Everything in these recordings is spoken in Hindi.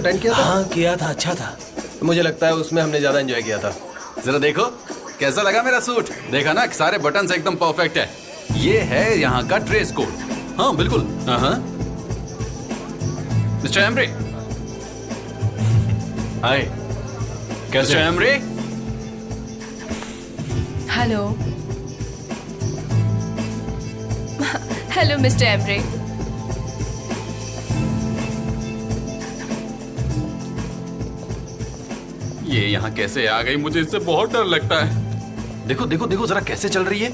अटेंड किया था? हाँ किया था, अच्छा था। मुझे लगता है उसमें हमने ज्यादा एंजॉय किया था। जरा देखो कैसा लगा मेरा सूट। देखा ना, सारे बटन्स एकदम परफेक्ट है। ये है यहाँ का ड्रेस कोड। हाँ बिल्कुल। Mister Emre. हाय, कैसे Emre? Hello. Hello mister Emre. ये यहाँ कैसे आ गई? मुझे इससे बहुत डर लगता है। देखो देखो देखो जरा कैसे चल रही है।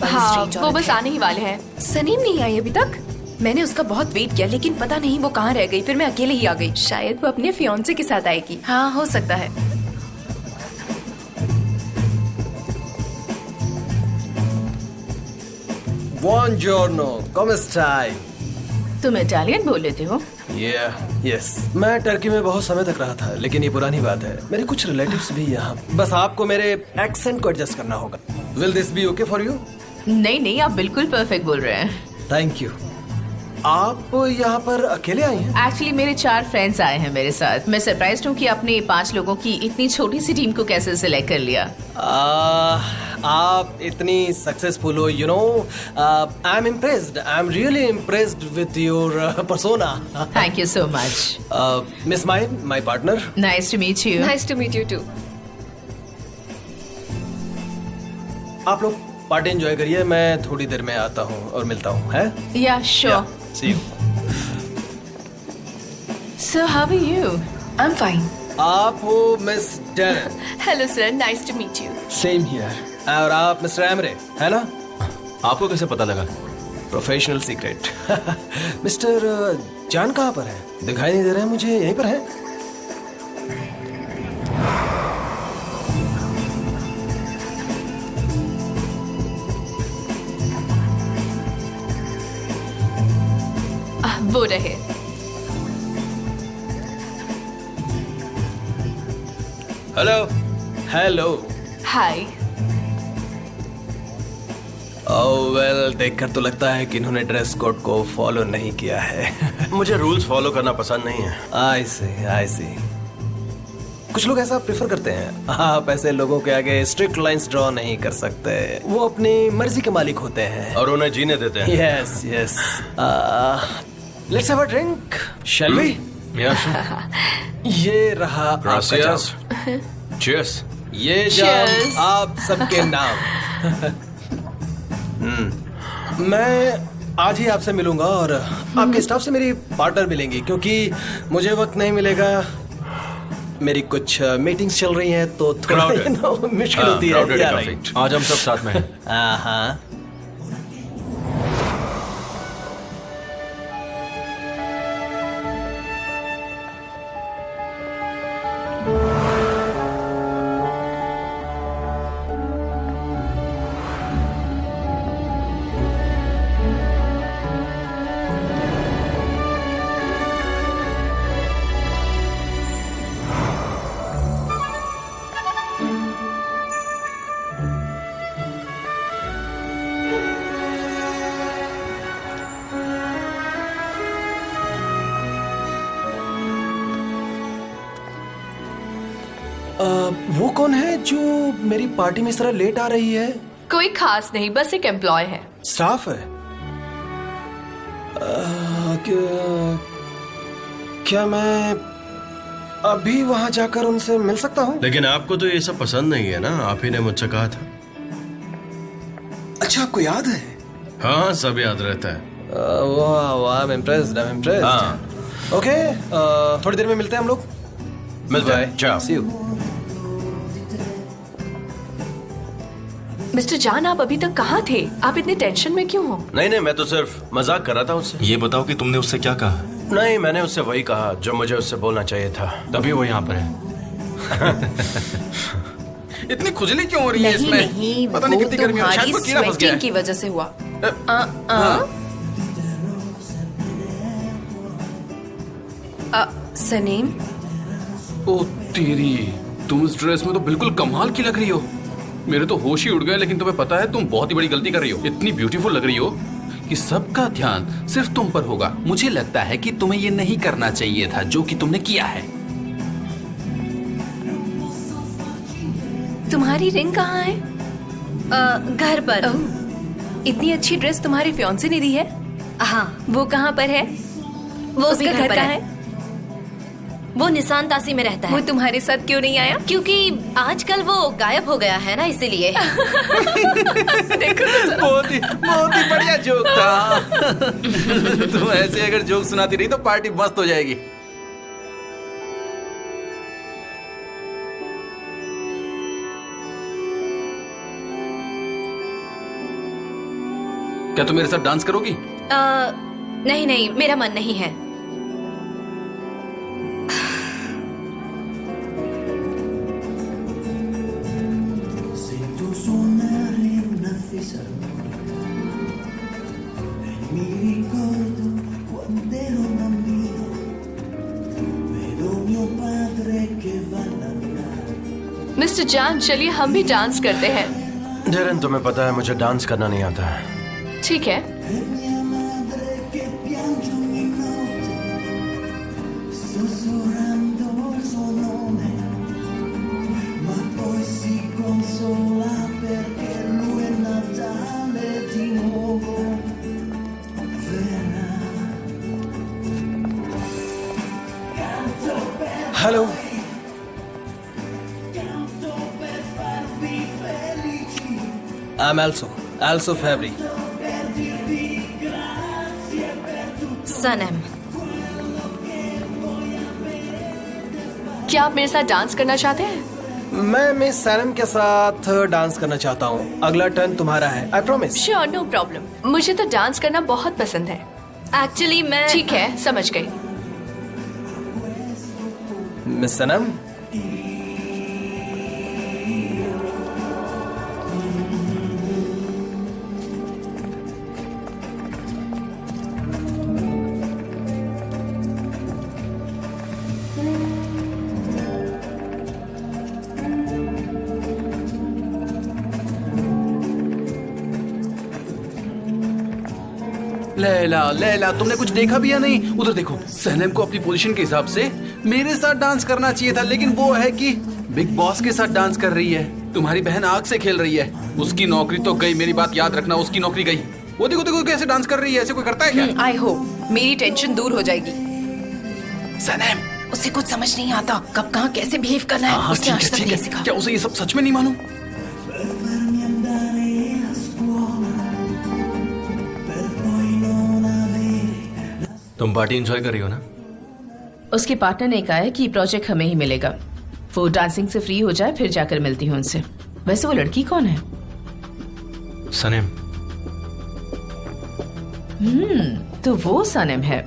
हाँ, वो बस आने ही वाले हैं। सनीम नहीं आई अभी तक। मैंने उसका बहुत वेट किया लेकिन पता नहीं वो कहाँ रह गई। फिर मैं अकेले ही आ गई। शायद वो अपने फियांसे के साथ आएगी। हाँ हो सकता है। Buongiorno, come stai? तुम इटालियन बोल लेते हो? यस, मैं टर्की में बहुत समय तक रहा था, लेकिन ये पुरानी बात है। मेरे कुछ रिलेटिव्स भी यहाँ। बस आपको मेरे एक्सेंट को एडजस्ट करना होगा। Will this be okay for you? नहीं नहीं, आप बिल्कुल परफेक्ट बोल रहे हैं। Thank you. आप यहाँ पर अकेले आई हैं? एक्चुअली मेरे 4 फ्रेंड्स आए हैं मेरे साथ। मैं सरप्राइज्ड हूँ कि आपने 5 लोगों की इतनी छोटी सी टीम को कैसे सिलेक्ट कर लिया। आप इतनी सक्सेसफुल हो, you know. I am impressed. I am really impressed with your persona. Thank you so much. Miss my partner. Nice to meet you. Nice to meet you too. आप लोग पार्टी एंजॉय करिए, मैं थोड़ी देर में आता हूँ और मिलता हूँ। है? या sure. See you. So how are you? I'm fine. आप हो miss Darren. Hello sir, nice to meet you. Same here. और आप मिस्टर एमरे, है ना? आपको कैसे पता लगा? Professional secret. मिस्टर जान कहाँ पर है? दिखाई नहीं दे रहे हैं मुझे। यहीं पर है? वो रहे। हेलो। हेलो। हाय। ओह वेल, देखकर तो लगता है कि इन्होंने ड्रेस कोड को फॉलो नहीं किया है। मुझे रूल्स फॉलो करना पसंद नहीं है। आई सी। कुछ लोग ऐसा प्रेफर करते हैं। आप ऐसे लोगों के आगे स्ट्रिक्ट लाइंस ड्रॉ नहीं कर सकते। वो अपनी मर्जी के मालिक होते हैं और उन्हें जीने देते हैं। Yes. Let's have a drink, shall we? ये रहा आपका जाम। चीयर्स। ये जाम आप सबके नाम। मैं आज ही आपसे मिलूंगा और आपके स्टाफ से मेरी पार्टनर मिलेंगी, क्योंकि मुझे वक्त नहीं मिलेगा। मेरी कुछ मीटिंग्स चल रही हैं तो थोड़ा मुश्किल होती है। आज हम सब साथ में हैं। हाँ। वो कौन है जो मेरी पार्टी में इस तरह लेट आ रही है? कोई खास नहीं, बस एक एम्प्लॉय है। स्टाफ है? क्या मैं अभी वहां जाकर उनसे मिल सकता हूँ? लेकिन आपको तो ये सब पसंद नहीं है ना, आप ही ने मुझसे कहा था। अच्छा, आपको याद है? हाँ, सब याद रहता है। वाह, I'm impressed. हाँ। ओके, थोड़ी देर में मिलते हैं हम लोग। मिलते हैं। चाओ। See you. मिस्टर जान, आप अभी तक कहाँ थे? आप इतने टेंशन में क्यों हो? नहीं, मैं तो सिर्फ मजाक कर रहा था उससे। ये बताओ कि तुमने उससे क्या कहा? नहीं, मैंने उससे वही कहा जो मुझे उससे बोलना चाहिए था। तभी वो यहाँ पर है। इतनी खुजली क्यों हो रही है इसमें? नहीं, पता नहीं कितनी गर्मी है। शायद कोई कीड़ा फंस गया है। की वजह से हुआ। सनीम, ओ तेरी, तुम इस ड्रेस में तो बिल्कुल कमाल की लग रही हो। मेरे तो होश ही उड़ गए। लेकिन तुम्हें पता है तुम बहुत ही बड़ी गलती कर रही हो। इतनी ब्यूटीफुल लग रही हो, कि सबका ध्यान सिर्फ तुम पर होगा। मुझे लगता है कि तुम्हें ये नहीं करना चाहिए था जो कि तुमने किया है। तुम्हारी रिंग कहाँ है? घर पर। ओह, इतनी अच्छी ड्रेस तुम्हारे फियांसे ने दी है? हाँ, वो कहाँ पर है? वो भी उसका घर पर कहाँ है। वो निशान तासी में रहता वो है। तुम्हारे साथ क्यों नहीं आया? क्योंकि आजकल वो गायब हो गया है ना, इसीलिए। बहुत ही बढ़िया जोक था। तुम ऐसे अगर जोक सुनाती रही तो पार्टी मस्त हो जाएगी। क्या तुम मेरे साथ डांस करोगी? नहीं नहीं, मेरा मन नहीं है। Sento suonare una fisarmonica e mi ricordo quando ero bambino, vedo mio padre che va a lavorare. Mister जान, चलिए हम भी डांस करते हैं। डेरन, तुम्हें पता है मुझे डांस करना नहीं आता है। ठीक है। E mia madre che piange ogni notte, sussurrando il suo nome, ma poi si consola perché lui è Natale di nuovo verrà. Canto per hello, canto per farvi felici. I am also Fabri. Sanam, क्या आप मेरे साथ डांस करना चाहते हैं? मैं मिस सैनम के साथ डांस करना चाहता हूँ। अगला टर्न तुम्हारा है, I promise. Sure, no problem. मुझे तो डांस करना बहुत पसंद है। एक्चुअली मैं ठीक है, समझ गई। मिस सैनम, लैला लैला, तुमने कुछ देखा भी या नहीं? उधर देखो। सनम को अपनी पोजीशन के हिसाब से मेरे साथ डांस करना चाहिए था, लेकिन वो है कि बिग बॉस के साथ डांस कर रही है। तुम्हारी बहन आग से खेल रही है। उसकी नौकरी तो गई, मेरी बात याद रखना, उसकी नौकरी गई। वो देखो देखो कैसे डांस कर रही है। ऐसे कोई करता है क्या? आई होप मेरी टेंशन दूर हो जाएगी। सनम, उसे कुछ समझ नहीं आता कब कहाँ कैसे बिहेव करना है। हाँ उसने आज तक ठीक नहीं है। सीखा। क्या उसे ये सब सच में नहीं मालूम? Per farmi andare a scuola, per poi non avere. तुम पार्टी एंजॉय कर रही हो ना? उसके पार्टनर ने कहा है कि प्रोजेक्ट हमें ही मिलेगा। वो डांसिंग से फ्री हो जाए फिर जाकर मिलती हूँ उनसे। वैसे वो लड़की कौन है? सनम। तो वो सनम है।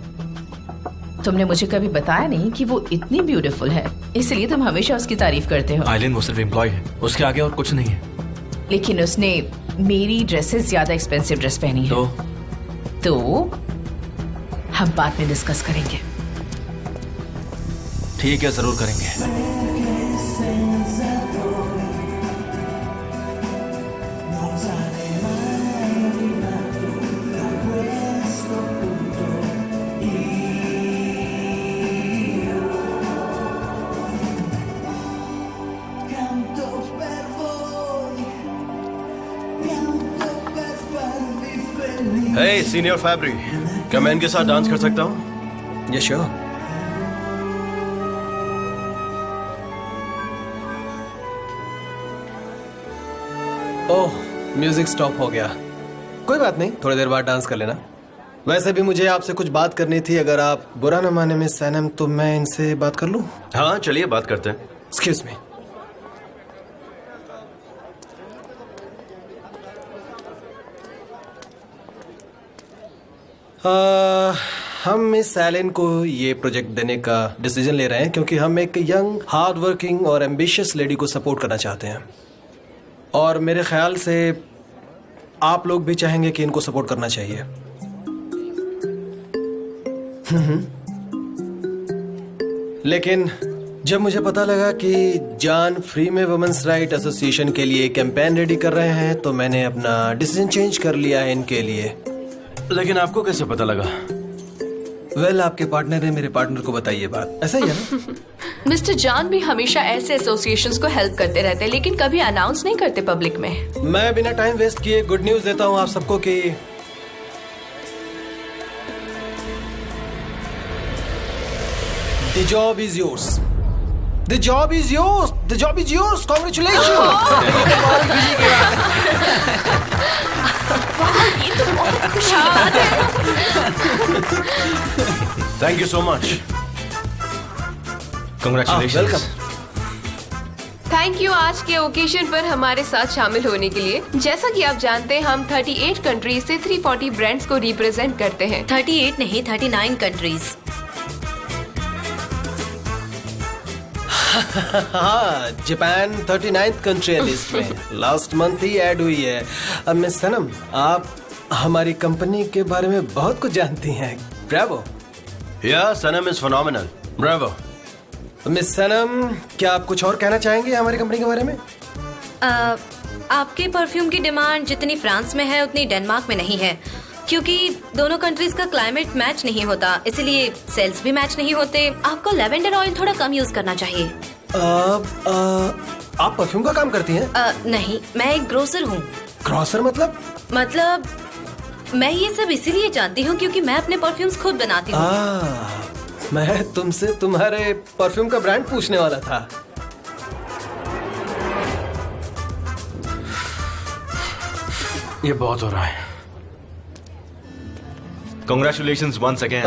तुमने मुझे कभी बताया नहीं कि वो इतनी ब्यूटीफुल है, इसलिए तुम हमेशा उसकी तारीफ करते हो। आइलिन वो सिर्फ एम्प्लॉय है, उसके आगे और कुछ नहीं है। लेकिन उसने मेरी ड्रेसेस ज्यादा एक्सपेंसिव ड्रेस पहनी है। तो हम बाद में डिस्कस करेंगे। ठीक है, जरूर करेंगे। Canto per voi, canto per farvi felici. हे सीनियर फैब्री, क्या मैं इनके साथ डांस कर सकता हूँ? ये श्योर। ओह, म्यूजिक स्टॉप हो गया। कोई बात नहीं, थोड़ी देर बाद डांस कर लेना। वैसे भी मुझे आपसे कुछ बात करनी थी। अगर आप बुरा न माने मिस सैनम, तो मैं इनसे बात कर लूं? हाँ चलिए बात करते हैं। Excuse me. हम मिस सैलिन को ये प्रोजेक्ट देने का डिसीजन ले रहे हैं क्योंकि हम एक यंग, हार्ड वर्किंग और एम्बिशियस लेडी को सपोर्ट करना चाहते हैं। और मेरे ख्याल से आप लोग भी चाहेंगे कि इनको सपोर्ट करना चाहिए। लेकिन जब मुझे पता लगा कि जान फ्री में वुमेन्स राइट एसोसिएशन के लिए कैंपेन रेडी कर रहे हैं, तो मैंने अपना डिसीजन चेंज कर लिया है इनके लिए। लेकिन आपको कैसे पता लगा? वेल, आपके पार्टनर ने मेरे पार्टनर को बताई ये बात, ऐसा ही है ना? मिस्टर जॉन भी हमेशा ऐसे एसोसिएशंस को हेल्प करते रहते हैं, लेकिन कभी अनाउंस नहीं करते पब्लिक में। मैं बिना टाइम वेस्ट किए गुड न्यूज देता हूँ आप सबको कि the job is yours. The job is yours. The job is yours. Congratulation. ये तो बहुत खुशी की बात है। Thank you so much. Congratulation. Welcome. Thank you आज के ओकेजन पर हमारे साथ शामिल होने के लिए। जैसा कि आप जानते हैं, हम 38 कंट्रीज से 340 ब्रांड्स को रिप्रेजेंट करते हैं। 38 नहीं, 39 कंट्रीज। हाँ, जापान 39th कंट्री है लिस्ट में। लास्ट मंथ ही ऐड हुई है। अब मिस सनम, आप हमारी कंपनी के बारे में बहुत कुछ जानती हैं। ब्रावो। या सनम इज फिनोमिनल। ब्रावो। मिस सनम, क्या आप कुछ और कहना चाहेंगे हमारी कंपनी के बारे में? आपके परफ्यूम की डिमांड जितनी फ्रांस में है उतनी डेनमार्क में नहीं है, क्योंकि दोनों कंट्रीज का क्लाइमेट मैच नहीं होता, इसलिए सेल्स भी मैच नहीं होते। आपको लेवेंडर ऑयल थोड़ा कम यूज करना चाहिए। आप परफ्यूम का काम करती हैं? नहीं, मैं एक ग्रोसर हूँ। ग्रोसर मतलब? मतलब मैं ये सब इसीलिए जानती हूँ क्योंकि मैं अपने परफ्यूम्स खुद बनाती हूँ। मैं तुमसे तुम्हारे परफ्यूम का ब्रांड पूछने वाला था। ये बहुत हो रहा है। Congratulations once again.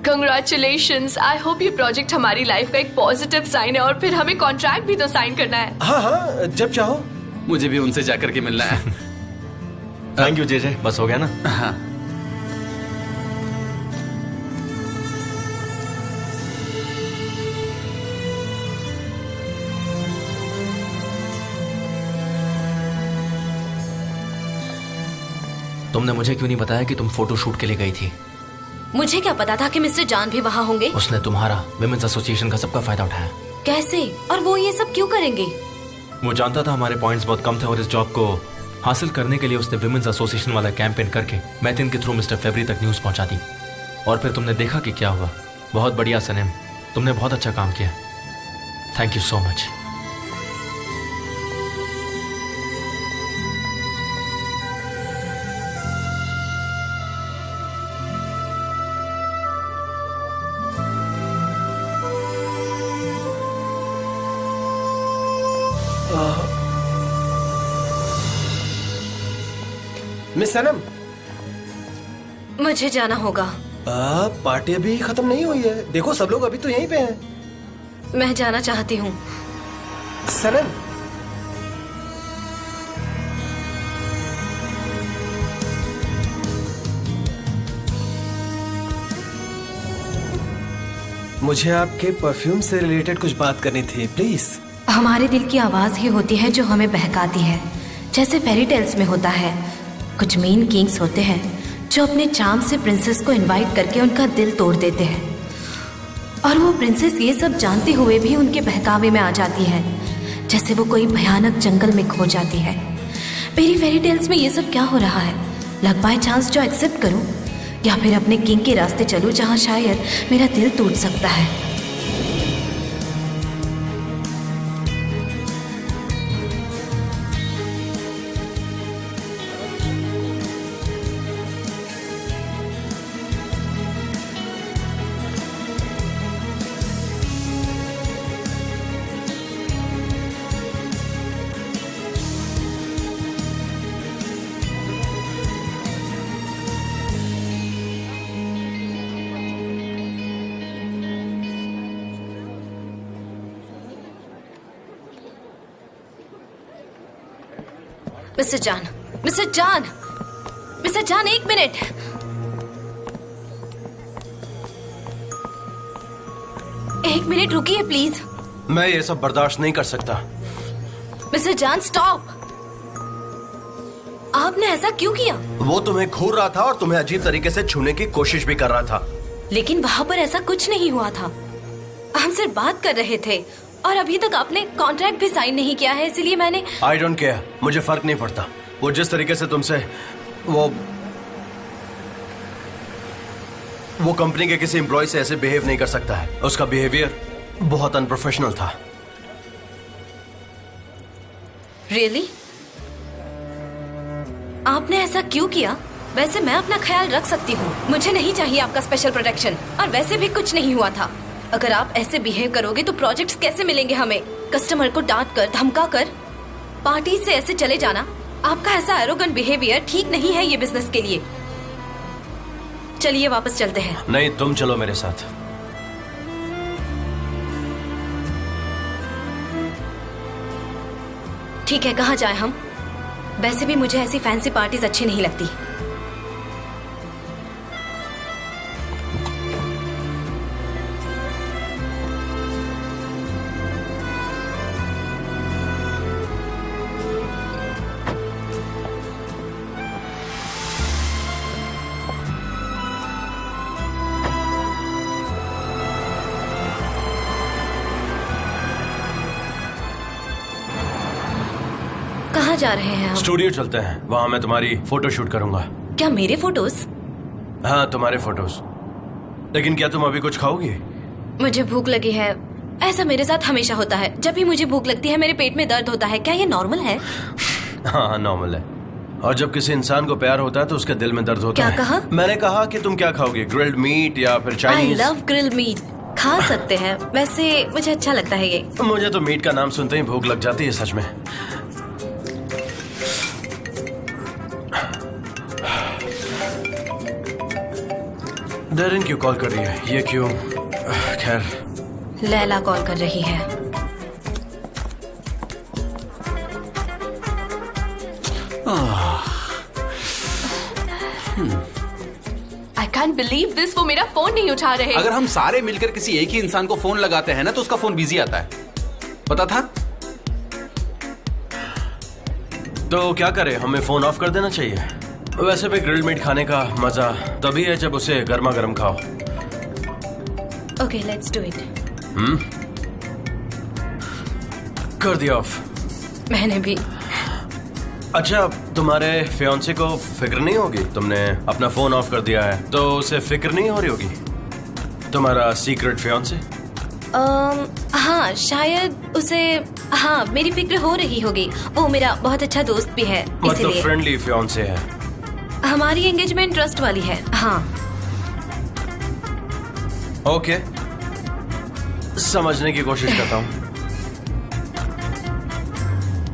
Congratulations. I hope ये प्रोजेक्ट हमारी लाइफ का एक पॉजिटिव साइन है, और फिर हमें कॉन्ट्रैक्ट भी तो साइन करना है। हाँ, जब चाहो। मुझे भी उनसे जाकर के मिलना है। थैंक यू जेजे, बस हो गया ना? हाँ। तुमने मुझे क्यों नहीं बताया कि तुम फोटो शूट के लिए गई थी? मुझे क्या पता था कि मिस्टर जान भी वहाँ होंगे। उसने तुम्हारा विमेंस एसोसिएशन का सबका फायदा उठाया। कैसे? और वो ये सब क्यों करेंगे? वो जानता था हमारे पॉइंट्स बहुत कम थे, और इस जॉब को हासिल करने के लिए उसने विमेंस एसोसिएशन वाला कैंपेन करके मैथिन के थ्रू मिस्टर फेब्री तक न्यूज पहुंचा दी। और फिर तुमने देखा कि क्या हुआ। बहुत बढ़िया सनेम, तुमने बहुत अच्छा काम किया। Thank you so much. Miss Sanam, मुझे जाना होगा। पार्टी अभी खत्म नहीं हुई है। देखो, सब लोग अभी तो यहीं पे हैं। मैं जाना चाहती हूँ। सनम, मुझे आपके परफ्यूम से रिलेटेड कुछ बात करनी थी, प्लीज। हमारे दिल की आवाज ही होती है जो हमें बहकाती है, जैसे फेरी टेल्स में होता है। कुछ मीन किंग्स होते हैं जो अपने चार्म से प्रिंसेस को इनवाइट करके उनका दिल तोड़ देते हैं, और वो प्रिंसेस ये सब जानते हुए भी उनके बहकावे में आ जाती है, जैसे वो कोई भयानक जंगल में खो जाती है। मेरी फेरी टेल्स में ये सब क्या हो रहा है? लक बाय चांस जो एक्सेप्ट करूं, या फिर अपने किंग के रास्ते चलूं जहां शायद मेरा दिल टूट सकता है। मिस्टर जान, मिस्टर जान, मिस्टर जान, एक मिनट। एक मिनट रुकिए प्लीज। मैं ये सब बर्दाश्त नहीं कर सकता। मिस्टर जान, स्टॉप। आपने ऐसा क्यों किया? वो तुम्हें घूर रहा था और तुम्हें अजीब तरीके से छूने की कोशिश भी कर रहा था। लेकिन वहाँ पर ऐसा कुछ नहीं हुआ था। हम सिर्फ बात कर रहे थे, और अभी तक आपने कॉन्ट्रैक्ट भी साइन नहीं किया है, इसलिए मैंने। आई डोंट केयर, मुझे फर्क नहीं पड़ता। वो जिस तरीके से तुमसे वो वो कंपनी के किसी एम्प्लॉय से ऐसे बिहेव नहीं कर सकता है। उसका बिहेवियर बहुत अनप्रोफेशनल था। रियली? आपने ऐसा क्यों किया? वैसे मैं अपना ख्याल रख सकती हूँ, मुझे नहीं चाहिए आपका स्पेशल प्रोटेक्शन। और वैसे भी कुछ नहीं हुआ था। अगर आप ऐसे बिहेव करोगे तो प्रोजेक्ट्स कैसे मिलेंगे हमें? कस्टमर को डांट कर, धमका कर, पार्टी से ऐसे चले जाना, आपका ऐसा एरोगेंट बिहेवियर ठीक नहीं है ये बिजनेस के लिए। चलिए वापस चलते हैं। नहीं, तुम चलो मेरे साथ। ठीक है, कहाँ जाए हम? वैसे भी मुझे ऐसी फैंसी पार्टीज अच्छी नहीं लगती। कहाँ जा रहे हैं हम? स्टूडियो चलते हैं, वहां मैं तुम्हारी फोटो शूट करूंगा। क्या मेरे फोटोज? हाँ, तुम्हारे फोटोज। लेकिन क्या तुम अभी कुछ खाओगी? मुझे भूख लगी है। ऐसा मेरे साथ हमेशा होता है। जब भी मुझे भूख लगती है मेरे पेट में दर्द होता है। क्या ये नॉर्मल है? हाँ, नॉर्मल है। और जब किसी इंसान को प्यार होता है तो उसके दिल में दर्द होता है। क्या कहा? मैंने कहा कि तुम क्या खाओगी, ग्रिल्ड मीट या फिर I Chinese? Love grilled meat. खा सकते हैं, वैसे मुझे अच्छा लगता है ये। मुझे तो मीट का नाम सुनते ही भूख लग जाती है सच में। डेरिन क्यों कॉल कर रही है? ये क्यों? खैर, लैला कॉल कर रही है। आई कैंट बिलीव दिस, वो मेरा फोन नहीं उठा रहे। अगर हम सारे मिलकर किसी एक ही इंसान को फोन लगाते हैं ना तो उसका फोन बिजी आता है। पता था? तो क्या करें, हमें फोन ऑफ कर देना चाहिए। वैसे भी ग्रिल्ड मीट खाने का मजा तभी है जब उसे गर्मा गर्म खाओ। Okay, let's do it. कर दिया ऑफ। मैंने भी। अच्छा, तुम्हारे फियांसे को फिक्र नहीं होगी तुमने अपना फोन ऑफ कर दिया है, तो उसे फिक्र नहीं हो रही होगी? तुम्हारा सीक्रेट फियांसे? हाँ, शायद उसे, हाँ, मेरी फिक्र हो रही होगी। वो मेरा बहुत अच्छा दोस्त भी है, मतलब इसीलिए। फ्रेंडली फियांसे है? हमारी एंगेजमेंट ट्रस्ट वाली है। हाँ। ओके, समझने की कोशिश करता हूँ।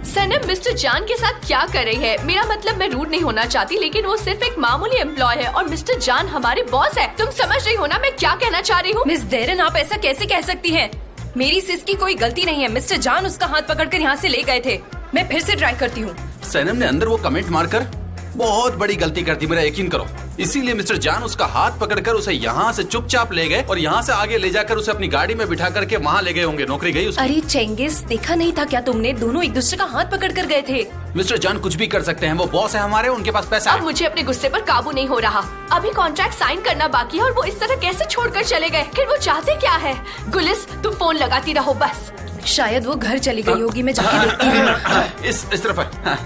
सनम मिस्टर जान के साथ क्या कर रही है? मेरा मतलब मैं रूड नहीं होना चाहती, लेकिन वो सिर्फ एक मामूली एम्प्लॉय है और मिस्टर जान हमारे बॉस है। तुम समझ रही हो ना मैं क्या कहना चाह रही हूँ? मिस डेरन, आप ऐसा कैसे कह सकती हैं? मेरी सिस की कोई गलती नहीं है। मिस्टर जान उसका हाथ पकड़कर यहाँ से ले गए थे। मैं फिर से ट्राई करती हूँ। सनम ने अंदर वो कमेंट मारकर बहुत बड़ी गलती कर दी, मेरा यकीन करो। इसीलिए मिस्टर जान उसका हाथ पकड़कर उसे यहाँ से चुपचाप ले गए और यहाँ से आगे ले जाकर उसे अपनी गाड़ी में बिठा करके वहाँ ले गए होंगे। नौकरी गई उसकी। अरे चेंगिस, देखा नहीं था क्या तुमने? दोनों एक दूसरे का हाथ पकड़ कर गए थे। मिस्टर जान कुछ भी कर सकते हैं, वो बॉस है हमारे, उनके पास पैसा अब है। मुझे अपने गुस्से पर काबू नहीं हो रहा। अभी कॉन्ट्रैक्ट साइन करना बाकी है और वो इस तरह कैसे छोड़कर चले गए? फिर वो चाहते क्या है? गुलिस, तुम फोन लगाती रहो बस। शायद वो घर चली गई होगी, मैं जाके देखती हूँ। इस तरफ है।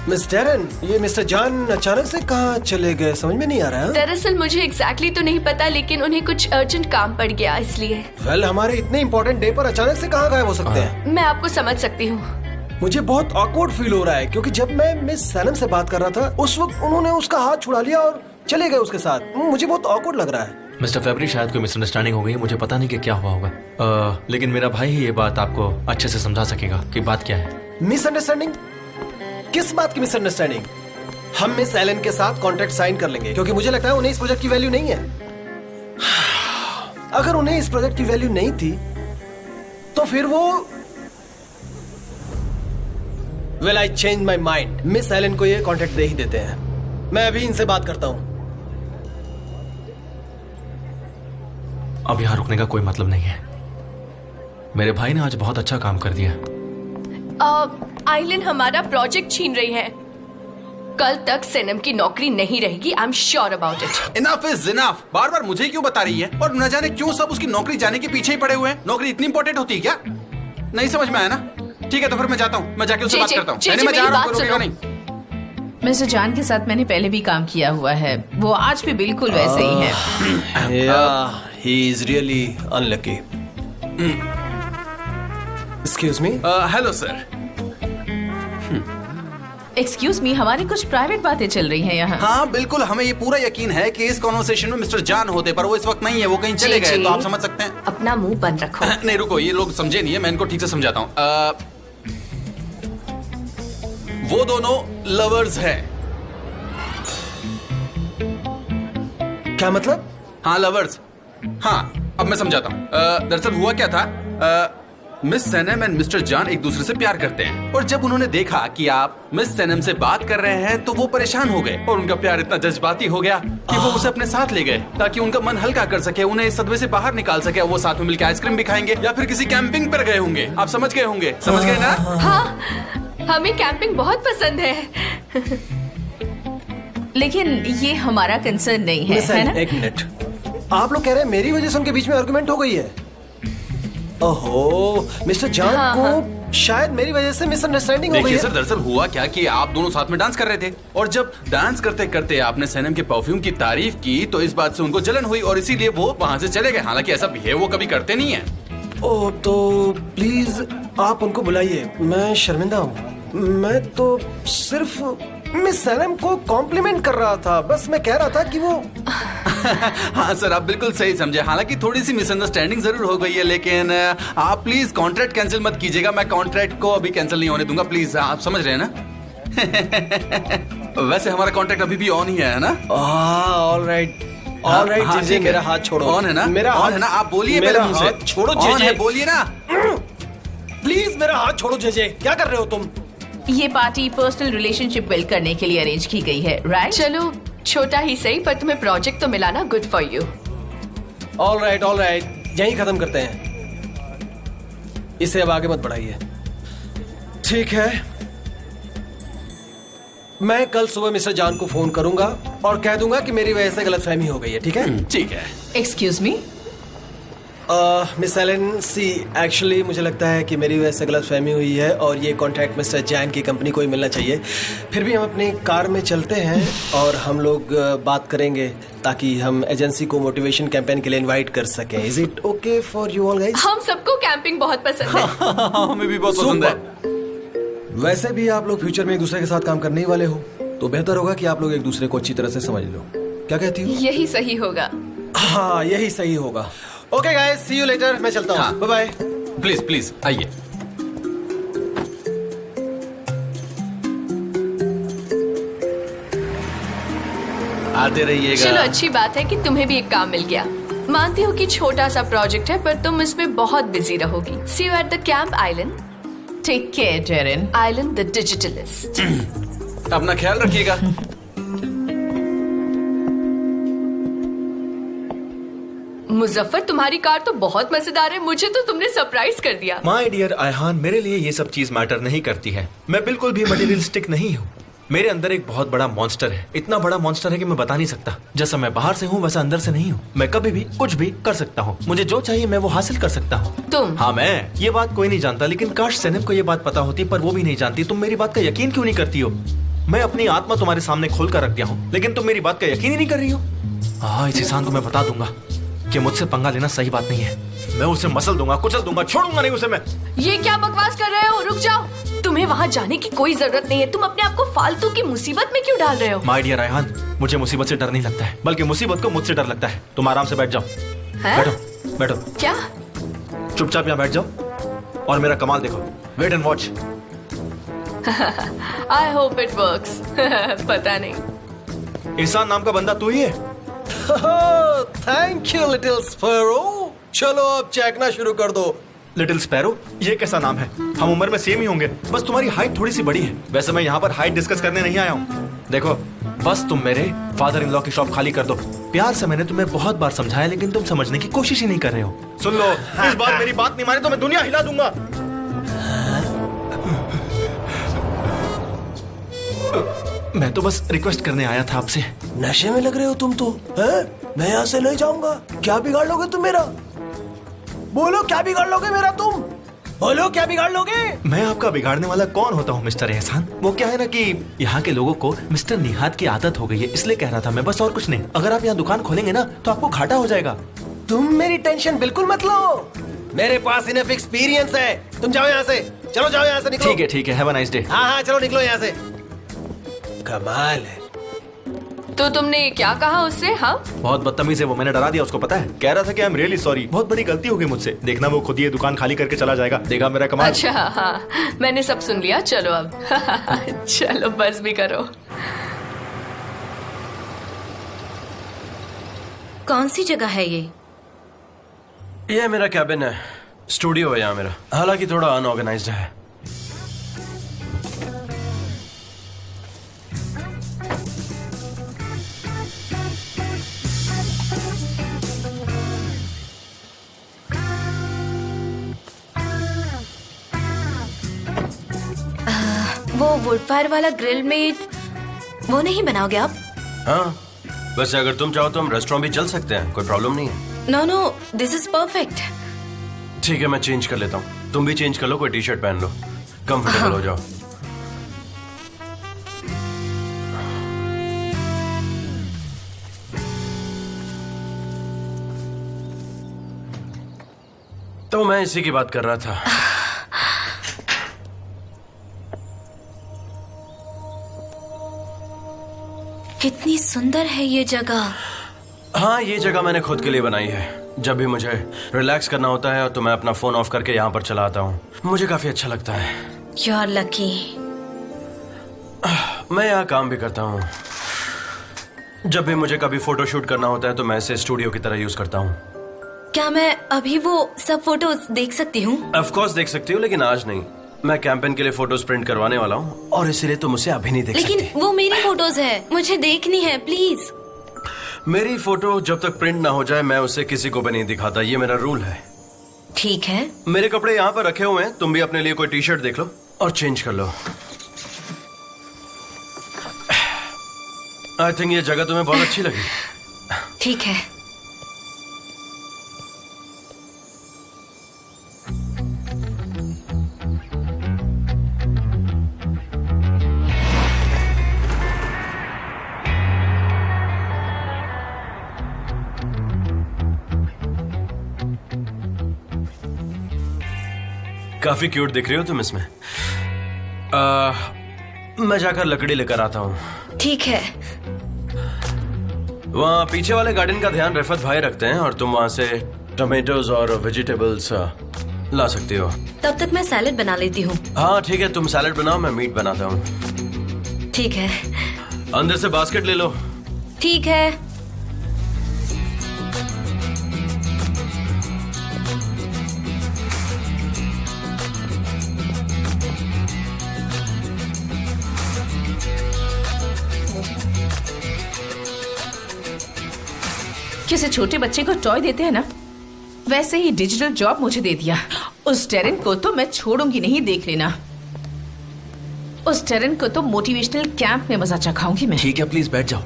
मिस डेरन, ये मिस्टर जान अचानक से कहाँ चले गए, समझ में नहीं आ रहा है। दरअसल मुझे एग्जैक्टली तो नहीं पता, लेकिन उन्हें कुछ अर्जेंट काम पड़ गया इसलिए। वेल, हमारे इतने इम्पोर्टेंट डे पर अचानक से कहाँ गायब हो सकते हैं? मैं आपको समझ सकती हूँ। मुझे बहुत ऑकवर्ड फील हो रहा है क्योंकि जब मैं मिस सनम से बात कर रहा था उस वक्त उन्होंने उसका हाथ छुड़ा लिया और चले गए उसके साथ। मुझे बहुत ऑकवर्ड लग रहा है। मिस्टर फेब्री, शायद कोई मिसअंडरस्टैंडिंग हो गई, मुझे पता नहीं कि क्या हुआ होगा। लेकिन मेरा भाई ही ये बात आपको अच्छे से समझा सकेगा कि बात क्या है। मिसअंडरस्टैंडिंग? किस बात की मिसअंडरस्टैंडिंग? हम मिस एलन के साथ कॉन्ट्रैक्ट साइन कर लेंगे क्योंकि मुझे लगता है उन्हें इस प्रोजेक्ट की वैल्यू नहीं है। अगर उन्हें इस प्रोजेक्ट की वैल्यू नहीं थी तो फिर वो well, I change my mind. Miss Ellen को ये कॉन्ट्रैक्ट दे ही देते हैं। मैं अभी इनसे बात करता हूं। अब यहाँ रुकने का कोई मतलब नहीं है। मेरे भाई ने आज बहुत अच्छा काम कर दिया। आइलिन हमारा प्रोजेक्ट छीन रही है। कल तक सनम की नौकरी नहीं रहेगी। I am sure about it. Enough is enough. बार बार मुझे क्यों बता रही है? और न जाने क्यों सब उसकी नौकरी जाने के पीछे ही पड़े हुए हैं। नौकरी इतनी इंपॉर्टेंट होती है क्या? नहीं समझ में आया ना? ठीक है, तो फिर मैं जाता हूँ। मैं जाके उससे बात करता हूँ। मैं जा रहा हूँ, कोई रुकेगा नहीं। मिस्टर जान के साथ मैंने पहले भी काम किया हुआ है, वो आज भी बिल्कुल वैसे ही है। He is really unlucky. Excuse me. Hello sir. Excuse me, हमारी कुछ प्राइवेट बातें चल रही हैं यहाँ। हाँ बिल्कुल, हमें ये पूरा यकीन है कि इस कॉन्वर्सेशन में मिस्टर जान होते, पर वो इस वक्त नहीं है, वो कहीं चले गए, तो आप समझ सकते हैं। अपना मुंह बंद रखो। नहीं रुको, ये लोग समझे नहीं है, मैं इनको ठीक से समझाता हूँ। वो दोनों लवर्स हैं। क्या मतलब? हाँ लवर्स। हाँ अब मैं समझाता हूँ। दरअसल हुआ क्या था, मिस सैनम एंड मिस्टर जान एक दूसरे से प्यार करते हैं, और जब उन्होंने देखा कि आप मिस सैनम से बात कर रहे हैं तो वो परेशान हो गए, और उनका प्यार इतना जज्बाती हो गया कि वो उसे अपने साथ ले गए ताकि उनका मन हल्का कर सके, उन्हें इस सदमे से बाहर निकाल सके। वो साथ में मिलकर आइसक्रीम भी खाएंगे या फिर किसी कैंपिंग पर गए होंगे। आप समझ गए होंगे, समझ गए ना? हाँ, हमें कैंपिंग बहुत पसंद है। लेकिन ये हमारा कंसर्न नहीं है ना? एक मिनट, आप लोग कह रहे हैं मेरी वजह से उनके बीच में आर्गुमेंट हो गई है? ओहो, मिस्टर जान को शायद मेरी वजह से मिसअंडरस्टैंडिंग हो गई है। सर दरअसल हुआ क्या कि आप दोनों साथ में डांस कर रहे थे, और जब डांस करते करते आपने सैनम के परफ्यूम की तारीफ की तो इस बात से उनको जलन हुई, और इसीलिए वो वहाँ से चले गए। हालांकि ऐसा बिहेव वो कभी करते नहीं है। ओह, तो प्लीज आप उनको बुलाइए, मैं शर्मिंदा हूँ। मैं तो सिर्फ मिस सैनम को कॉम्प्लीमेंट कर रहा था, बस मैं कह रहा था कि वो हाँ सर, आप बिल्कुल सही समझे। हालांकि थोड़ी सी मिसअंडरस्टैंडिंग जरूर हो गई है, लेकिन आप प्लीज कॉन्ट्रैक्ट कैंसिल मत कीजिएगा। मैं कॉन्ट्रैक्ट को अभी कैंसिल नहीं होने दूंगा, प्लीज। आप समझ रहे हैं ना? वैसे हमारा कॉन्ट्रैक्ट अभी भी ऑन ही है ना? ऑलराइट जीजे, मेरा हाथ छोड़ो। ऑन है ना? मेरा ऑन है ना? आप बोलिए मेरे मुंह से। छोड़ो ऑन जीजे, है, बोलिए ना। प्लीज मेरा हाथ छोड़ो जीजे। क्या कर रहे हो तुम? ये पार्टी पर्सनल रिलेशनशिप बिल्ड करने के लिए अरेंज की गई है, राइट? चलो छोटा ही सही, पर तुम्हें प्रोजेक्ट तो मिला ना, गुड फॉर यू। ऑलराइट, यहीं खत्म करते हैं, इसे अब आगे मत बढ़ाइए। ठीक है, मैं कल सुबह मिस्टर जान को फोन करूंगा और कह दूंगा कि मेरी वजह से गलतफहमी हो गई है। ठीक है? ठीक है। एक्सक्यूज मी, मिस एलन सी, एक्चुअली मुझे लगता है कि मेरी वजह से गलतफहमी हुई है और ये कॉन्ट्रैक्ट मिस्टर जैन की कंपनी को ही मिलना चाहिए। फिर भी हम अपनी कार में चलते हैं और हम लोग बात करेंगे ताकि हम एजेंसी को मोटिवेशन कैंपेन के लिए इनवाइट कर सकें। Is it okay for you all guys? हम सबको कैंपिंग बहुत पसंद है। हमें भी बहुत पसंद है। वैसे भी आप लोग फ्यूचर में एक दूसरे के साथ काम करने ही वाले हो, तो बेहतर होगा कि आप लोग एक दूसरे को अच्छी तरह से समझ लो। क्या कहती हो? यही सही होगा। हाँ, यही सही होगा। Okay guys, see you later. मैं चलता हूँ, बाय बाय। प्लीज प्लीज आइए। आते रहिएगा। चलो, अच्छी बात है कि तुम्हें भी एक काम मिल गया। मानती हूँ कि छोटा सा प्रोजेक्ट है, पर तुम इसमें बहुत बिजी रहोगी। See you at the camp island. Take care Darren. Island the digitalist. अपना ख्याल रखिएगा। मुजफ्फर, तुम्हारी कार तो बहुत मजेदार है, मुझे तो तुमने सरप्राइज कर दिया। माय डियर आयहान, मेरे लिए ये सब चीज मैटर नहीं करती है। मैं बिल्कुल भी मटेरियलिस्टिक नहीं हूँ। मेरे अंदर एक बहुत बड़ा मॉन्स्टर है, इतना बड़ा मॉन्स्टर है कि मैं बता नहीं सकता। जैसा मैं बाहर से हूँ वैसा अंदर से नहीं हूँ। मैं कभी भी कुछ भी कर सकता हूँ, मुझे जो चाहिए मैं वो हासिल कर सकता हूँ। तुम? हाँ मैं। ये बात कोई नहीं जानता, लेकिन काश सैनम को ये बात पता होती, पर वो भी नहीं जानती। तुम मेरी बात का यकीन क्यों नहीं करती हो? मैं अपनी आत्मा तुम्हारे सामने खोल कर रख दिया हूँ, लेकिन तुम मेरी बात का यकीन ही नहीं कर रही हो। हाँ, इस इंसान को मैं बता दूंगा कि मुझसे पंगा लेना सही बात नहीं है। मैं उसे मसल दूंगा, कुचल दूंगा, छोड़ूंगा नहीं उसे मैं। ये क्या बकवास कर रहे हो? रुक जाओ, तुम्हें वहाँ जाने की कोई जरूरत नहीं है। तुम अपने आप को फालतू की मुसीबत में क्यों डाल रहे हो? माय डियर आयहान, मुझे मुसीबत से डर नहीं लगता है, बल्कि मुसीबत को मुझसे डर लगता है। तुम आराम से बैठ जाओ। बैठो बैठो। क्या? चुपचाप यहाँ बैठ जाओ और मेरा कमाल देखो। Wait and watch. I hope it works. पता नहीं। इंसान नाम का बंदा तू ही है? Thank you little sparrow. चलो अब चैकना शुरू कर दो। लिटिल स्पैरो, ये कैसा नाम है? हम उम्र में सेम ही होंगे, बस तुम्हारी हाइट थोड़ी सी बड़ी है। वैसे मैं यहाँ पर हाइट डिस्कस करने नहीं आया हूँ। देखो, बस तुम मेरे फादर इन लॉ की शॉप खाली कर दो। प्यार से मैंने तुम्हें बहुत बार समझाया, लेकिन तुम समझने की कोशिश ही नहीं कर रहे हो। सुन लो, इस बार मेरी बात नहीं माने तो मैं दुनिया हिला दूंगा। मैं तो बस रिक्वेस्ट करने आया था आपसे। नशे में लग रहे हो तुम तो, हैं? मैं यहाँ से नहीं जाऊंगा। क्या बिगाड़ लोगे तुम मेरा? बोलो, क्या बिगाड़ लोगे मेरा तुम? बोलो क्या बिगाड़ लोगे? मैं आपका बिगाड़ने वाला कौन होता हूँ मिस्टर एहसान? वो क्या है ना कि यहाँ के लोगों को मिस्टर निहाद की आदत हो गई है, इसलिए कह रहा था मैं, बस और कुछ नहीं। अगर आप यहाँ दुकान खोलेंगे ना तो आपको घाटा हो जाएगा। तुम मेरी टेंशन बिल्कुल मत लो, मेरे पास इनफ एक्सपीरियंस है। तुम जाओ यहाँ से, चलो जाओ यहाँ से, निकलो। ठीक है, हैव अ नाइस डे। हाँ चलो निकलो यहाँ से। कमाल है। तो तुमने क्या कहा उससे? हाँ, बहुत बदतमीज है वो, मैंने डरा दिया उसको, पता है। कह रहा था कि आई एम रियली सॉरी, बहुत बड़ी गलती हो गई मुझसे। देखना वो खुद ही ये दुकान खाली करके चला जाएगा, देखा मेरा कमाल। अच्छा हाँ, मैंने सब सुन लिया। चलो अब चलो बस भी करो। कौन सी जगह है ये मेरा कैबिन है, स्टूडियो है यहाँ मेरा, हालांकि थोड़ा अनऑर्गेनाइज्ड है। वो वुड फायर वाला ग्रिल मीट वो नहीं बनाओगे आप? हाँ, वैसे अगर तुम चाहो तो हम रेस्टोरेंट भी चल सकते हैं, कोई प्रॉब्लम नहीं है। No this is perfect. ठीक है, मैं चेंज कर लेता हूँ, तुम भी चेंज कर लो, कोई टी शर्ट पहन लो, कंफर्टेबल हो जाओ। तो मैं इसी की बात कर रहा था। कितनी सुंदर है ये जगह। हाँ, ये जगह मैंने खुद के लिए बनाई है। जब भी मुझे रिलैक्स करना होता है तो मैं अपना फोन ऑफ करके यहाँ पर चला आता हूँ, मुझे काफी अच्छा लगता है। You are lucky. मैं यहाँ काम भी करता हूँ। जब भी मुझे कभी फोटो शूट करना होता है तो मैं इसे स्टूडियो की तरह यूज करता हूँ। क्या मैं अभी वो सब फोटोज देख सकती हूँ? ऑफ कोर्स देख सकती हूँ, लेकिन आज नहीं। मैं कैंपेन के लिए फोटोज प्रिंट करवाने वाला हूँ और इसीलिए तुम उसे अभी नहीं देख सकती। लेकिन वो मेरी फोटोज है, मुझे देखनी है प्लीज। मेरी फोटो जब तक प्रिंट ना हो जाए मैं उसे किसी को भी नहीं दिखाता, ये मेरा रूल है। ठीक है। मेरे कपड़े यहाँ पर रखे हुए हैं, तुम भी अपने लिए कोई टी शर्ट देख लो और चेंज कर लो। आई थिंक ये जगह तुम्हें बहुत अच्छी लगी। ठीक है। काफी क्यूट दिख रही हो तुम इसमें। मैं जाकर लकड़ी लेकर आता हूँ। ठीक है। वहाँ पीछे वाले गार्डन का ध्यान रिफत भाई रखते हैं और तुम वहाँ से टमेटोज और वेजिटेबल्स ला सकती हो। तब तक मैं सैलेड बना लेती हूँ। हाँ ठीक है, तुम सैलेड बनाओ, मैं मीट बनाता हूँ। ठीक है। अंदर से बास्केट ले लो। ठीक है। किसी छोटे बच्चे को टॉय देते हैं ना, वैसे ही डिजिटल जॉब मुझे दे दिया। उस टेरन को तो मैं छोड़ूंगी नहीं, देख लेना। उस टेरन को तो मोटिवेशनल कैंप में मजा चखाऊंगी मैं। ठीक है, प्लीज बैठ जाओ,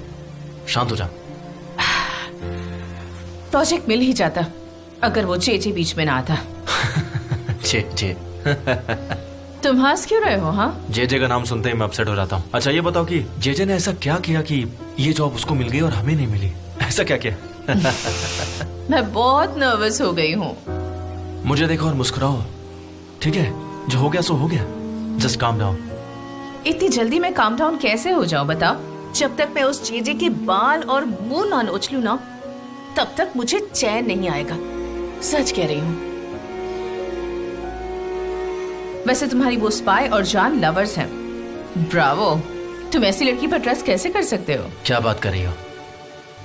शांत हो जाओ। प्रोजेक्ट मिल ही जाता अगर वो जे बीच में ना आता। जे तुम हंस क्यों रहे हो? हाँ, जे का नाम सुनते ही मैं अपसेट हो जाता हूँ। अच्छा ये बताओ कि जे ने ऐसा क्या किया कि ये जॉब उसको मिल गई और हमें नहीं मिली? ऐसा क्या किया? मैं बहुत नर्वस हो गई हूँ। मुझे देखो और मुस्कुराओ, ठीक है? जो हो गया सो हो गया, जस्ट काम डाउन। इतनी जल्दी मैं काम डाउन कैसे हो जाऊं बताओ? जब तक मैं उस जे के बाल और मुंह ना नोच लूं ना, तब तक मुझे चैन नहीं आएगा। सच कह रही हूँ। वैसे तुम्हारी वो स्पाई और जान लवर्स हैं। ब्रावो, तुम ऐसी लड़की पर ट्रस्ट कैसे कर सकते हो? क्या बात कर रही हो?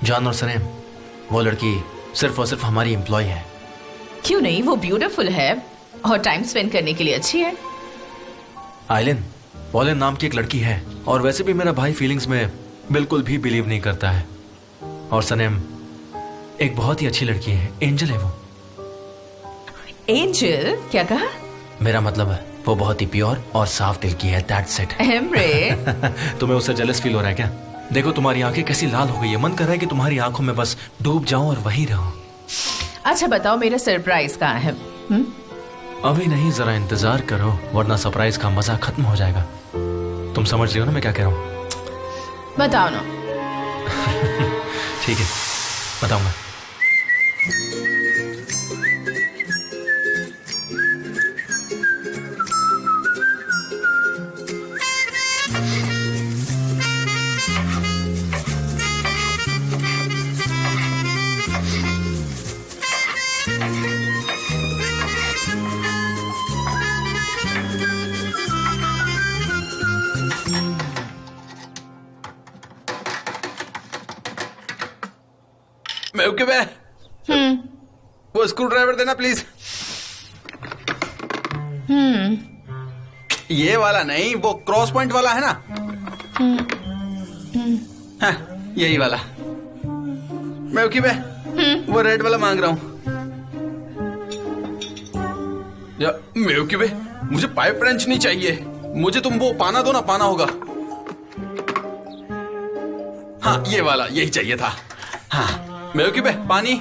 जान और सनेम, वो लड़की सिर्फ और सिर्फ हमारी एम्प्लॉय है। क्यों नहीं, वो ब्यूटीफुल है और टाइम स्पेंड करने के लिए अच्छी है। आइलिन, पॉलिन नाम की एक लड़की है और वैसे भी मेरा भाई फीलिंग्स में बिल्कुल भी बिलीव नहीं करता है। और सनेम एक बहुत ही अच्छी लड़की है, एंजल है वो। एंजल? क्या कहा? मेरा मतलब है वो बहुत ही प्योर और साफ दिल की है, दैट्स इट। एमरे, तुम्हें उससे जेलस फील हो रहा है क्या? देखो तुम्हारी आंखें कैसी लाल हो गई है, मन कर रहा है कि तुम्हारी आंखों में बस डूब जाऊं और वहीं रहूं। अच्छा बताओ, मेरा सरप्राइज कहाँ है? अभी नहीं, जरा इंतजार करो, वरना सरप्राइज का मजा खत्म हो जाएगा। तुम समझ रही हो ना मैं क्या कह रहा हूँ? बताओ ना। ठीक है, बताऊंगा। मैं ओके बे। वो स्क्रू ड्राइवर देना प्लीज। ये वाला नहीं, वो क्रॉस पॉइंट वाला है ना। हाँ, यही वाला। मैं ओके बे। वो रेड वाला मांग रहा हूँ। या मैं ओके बे, मुझे पाइप रेंच नहीं चाहिए, मुझे तुम वो पाना दो ना, पाना होगा। हाँ, ये वाला यही चाहिए था। हाँ मेरे बे, पानी।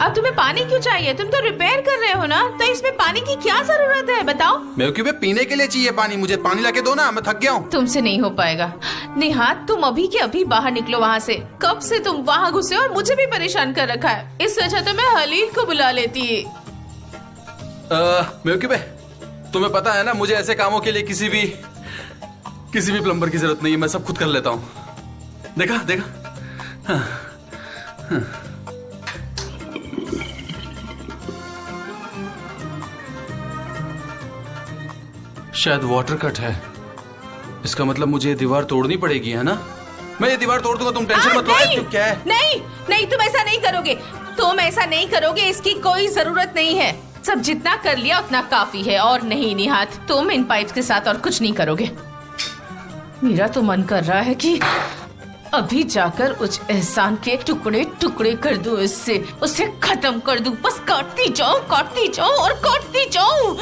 अब तुम्हें पानी क्यों चाहिए? तुम तो रिपेयर कर रहे हो ना, तो इसमें पानी की क्या जरूरत है बताओ? मेरे बे, पीने के लिए चाहिए पानी, मुझे पानी लाके दो ना, मैं थक गया हूँ। तुमसे नहीं हो पाएगा निहात, तुम अभी के अभी बाहर निकलो वहाँ से। कब से तुम वहाँ घुसे और मुझे भी परेशान कर रखा है। इससे अच्छा तो मैं हलील को बुला लेती। मेरे बे, तुम्हें पता है ना, मुझे ऐसे कामों के लिए किसी भी प्लम्बर की जरूरत नहीं है, मैं सब खुद कर लेता हूँ। देखा देखा। हाँ। शायद वाटर कट है, इसका मतलब मुझे ये दीवार तोड़नी पड़ेगी, है ना? मैं ये दीवार तोड़ दूंगा, तुम टेंशन मत लो। क्या है? नहीं, तुम ऐसा नहीं करोगे, तुम ऐसा नहीं करोगे, इसकी कोई जरूरत नहीं है। सब जितना कर लिया उतना काफी है। और नहीं निहात, तुम इन पाइप्स के साथ और कुछ नहीं करोगे। मेरा तो मन कर रहा है कि अभी जाकर उस एहसान के टुकड़े टुकड़े कर दूं, इससे उसे खत्म कर दूं। बस काटती जाओ और काटती जाओ।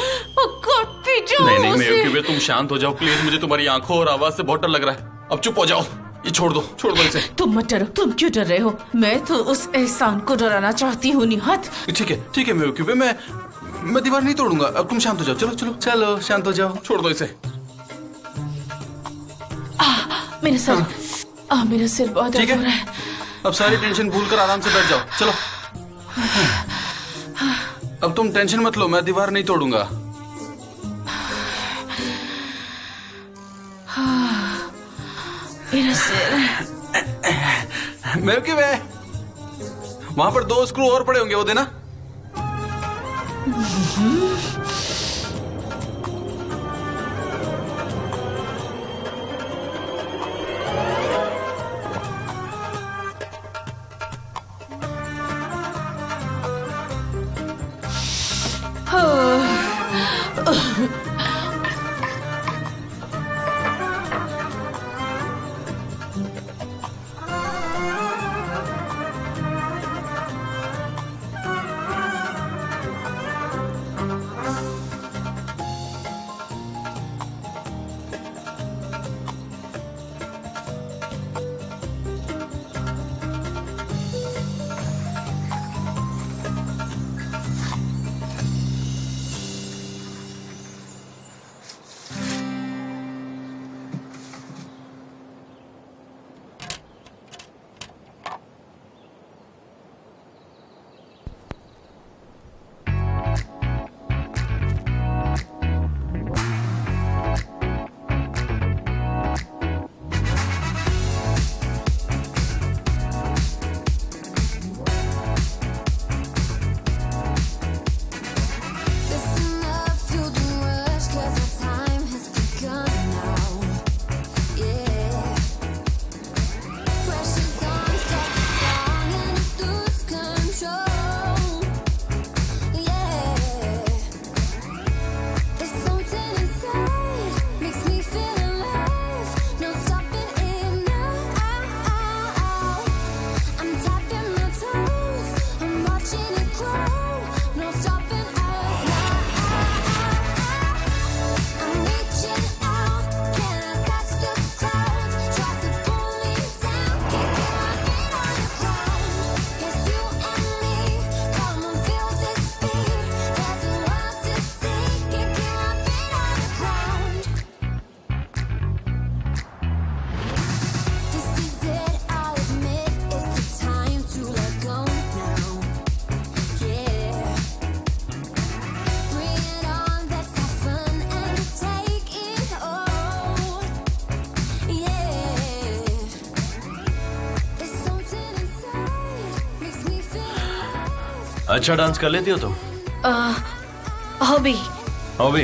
नहीं मेरे तुम शांत हो जाओ प्लीज, मुझे तुम्हारी आंखों और आवाज से बहुत डर लग रहा है। अब चुप हो जाओ, ये छोड़ दो इसे। तुम मत डरो, तुम क्यों डर रहे हो? मैं तो उस एहसान को डराना चाहती हूँ निहात। ठीक है मेरे मैं दीवार नहीं तोड़ूंगा। अब तुम शांत हो जाओ, चलो शांत हो जाओ, छोड़ दो इसे। मेरा सिर बहुत दर्द हो रहा है। अब सारी टेंशन भूल कर आराम से बैठ जाओ, चलो। अब तुम टेंशन मत लो, मैं दीवार नहीं तोड़ूंगा। मेरा सिर। मैं वहां पर 2 स्क्रू और पड़े होंगे, वो देना। अच्छा डांस कर लेती हो तुम? हॉबी। हॉबी?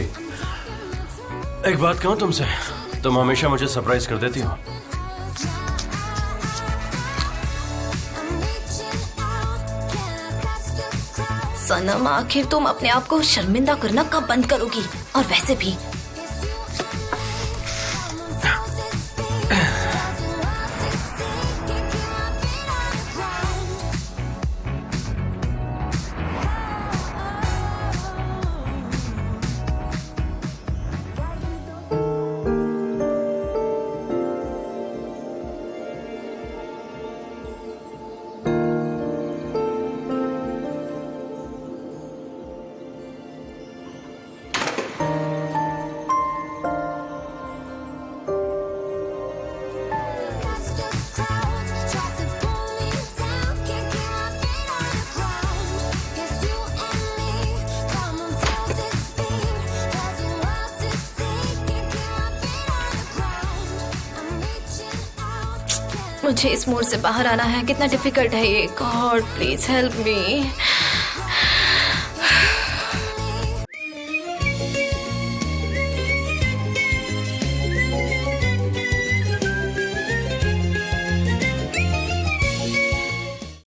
एक बात कहूँ तुमसे, तुम हमेशा मुझे सरप्राइज कर देती हो। सनम, आखिर तुम अपने आप को शर्मिंदा करना कब बंद करोगी? और वैसे भी मुझे इस मूड से बाहर आना है। कितना डिफिकल्ट है ये। God please help me.